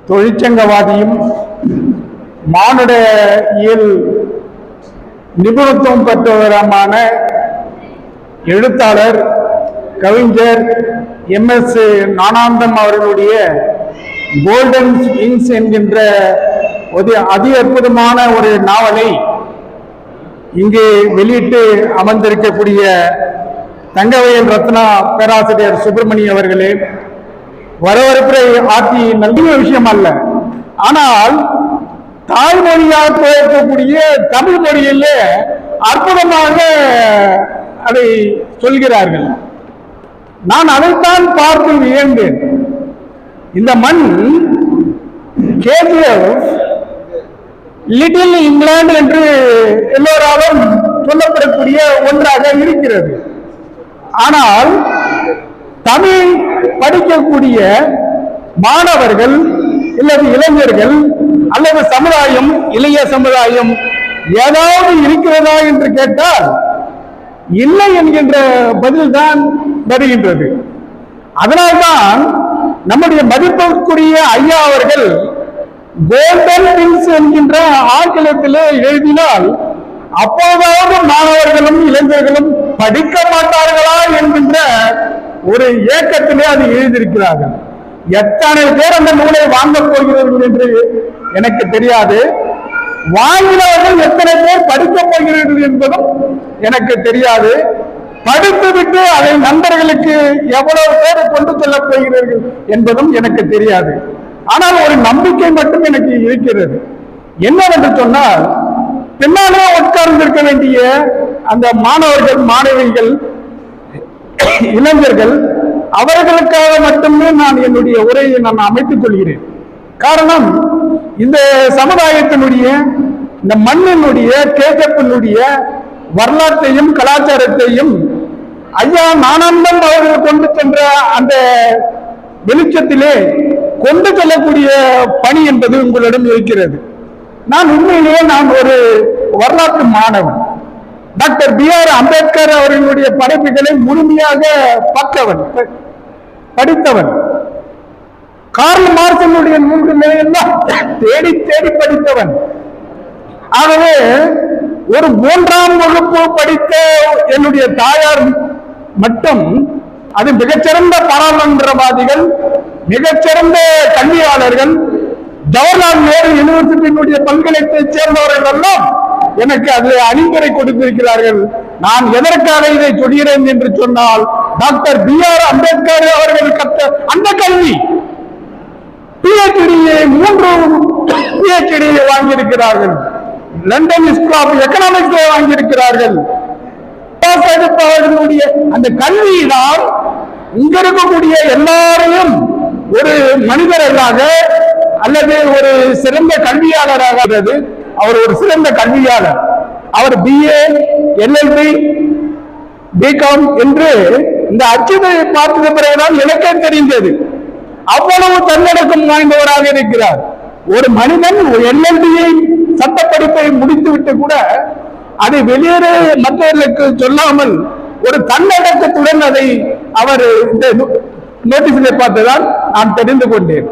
தொழிற்சங்கவாதியும் மானுட இயல் நிபுணத்துவம் பெற்றவருமான எழுத்தாளர் கவிஞர் MS ஞானானந்தம் அவர்களுடைய கோல்டன் விங்ஸ் என்கின்ற அதி அற்புதமான ஒரு நாவலை இங்கே வெளியிட்டு அமர்ந்திருக்கக்கூடிய தங்கவேல் ரத்னா பேராசிரியர் சுப்பிரமணியம் அவர்களே, வரவேற்பை ஆட்சி நல்ல விஷயம் அல்ல. ஆனால் தாய்மொழியாக பேசக்கூடிய தமிழ் மொழியிலே அற்புதமாக அதை சொல்கிறார்கள். நான் அதைத்தான் பார்த்து வியந்தேன். இந்த மண் KGF லிட்டில் இங்கிலாந்து என்று எல்லோராலும் சொல்லப்படக்கூடிய ஒன்றாக இருக்கிறது. ஆனால் தமிழ் படிக்கக்கூடிய மாணவர்கள் அல்லது இளைஞர்கள் அல்லது சமுதாயம், இளைய சமுதாயம் ஏதாவது இருக்கிறதா என்று கேட்டால் இல்லை என்கின்ற பதில்தான் வருகின்றது. அதனால்தான் நம்முடைய மதிப்புக்குரிய ஐயா அவர்கள் கோல்டன் விங்ஸ் என்கின்ற ஆங்கிலத்திலே எழுதினால் அப்போதாவது மாணவர்களும் இளைஞர்களும் படிக்க மாட்டார்களா என்கின்ற ஒரு ஏக்கத்திலே அது எழுதியிருக்கிறார்கள். எத்தனை பேர் அந்த நூலை வாங்கப் போகிறார்கள் என்று எனக்கு தெரியாது. வாங்கினவர்கள் எத்தனை பேர் படிக்கப் போகிறார்கள் என்பதும் எனக்கு தெரியாது. படித்துவிட்டு அதை நண்பர்களுக்கு எவ்வளவு பேர் கொண்டு செல்லப் போகிறார்கள் என்பதும் எனக்கு தெரியாது. ஆனால் ஒரு நம்பிக்கை மட்டும் எனக்கு இருக்கிறது. என்னவென்று சொன்னால், பின்னாலே உட்கார்ந்திருக்க வேண்டிய அந்த மாணவர்கள், மாணவிகள், இளைஞர்கள், அவர்களுக்காக மட்டுமே நான் என்னுடைய உரையை நான் அமைத்துக் கொள்கிறேன். காரணம், இந்த சமுதாயத்தினுடைய, இந்த மண்ணினுடைய, கேசப்பினுடைய வரலாற்றையும் கலாச்சாரத்தையும் ஐயா ஞானானந்தம் அவர்கள் கொண்டு சென்ற அந்த வெளிச்சத்திலே கொண்டு செல்லக்கூடிய பணி என்பது உங்களிடம் இருக்கிறது. நான் உண்மையிலேயே நான் ஒரு வரலாற்று மாணவன். டாக்டர் BR அம்பேத்கர் அவர்களுடைய படைப்புகளை முழுமையாக பார்த்தவன், படித்தவன். கார்ல் மார்க்சினுடைய நூல்களை எல்லாம் தேடி தேடி படித்தவன். ஆகவே ஒரு 3ஆம் வகுப்பு படித்த என்னுடைய தாயார் மட்டும் அது மிகச்சிறந்த பாராளுமன்றவாதிகள், மிகச்சிறந்த கல்வியாளர்கள், ஜவஹர்லால் நேரு யூனிவர்சிட்டியினுடைய பல்கலைக்கழகத்தை சேர்ந்தவர்கள் எல்லாம் எனக்கு அதில் அறிவுரை கொடுத்திருக்கிறார்கள். நான் எதற்காக இதை சொல்கிறேன் என்று சொன்னால், டாக்டர் BR அம்பேத்கர் அவர்கள் கற்ற அந்த கல்வி, PhD 3 PhD வாங்கியிருக்கிறார்கள். லண்டன் ஸ்கூல் ஆஃப் எக்கனாமிக்ஸ் வாங்கியிருக்கிறார்கள். அந்த கல்வியினால் இங்க இருக்கக்கூடிய எல்லாரையும் ஒரு மனிதர்களாக அல்லது ஒரு சிறந்த கல்வியாளராக, அவர் ஒரு சிறந்த கல்வியாளர். அவர் BA, LLB, BCom என்று இந்த அச்சுதை பார்த்தது பிறகுதான் எனக்கே தெரிந்தது. அவ்வளவு தன்னடக்கம் வாய்ந்தவராக இருக்கிறார். ஒரு மனிதன் LLB சட்ட படிப்பை முடித்துவிட்டு கூட அதை வெளியேற மற்றவர்களுக்கு சொல்லாமல் ஒரு தன்னடக்கத்துடன் அதை அவர் இந்த நோட்டீஸில் பார்த்ததால் நான் தெரிந்து கொண்டேன்.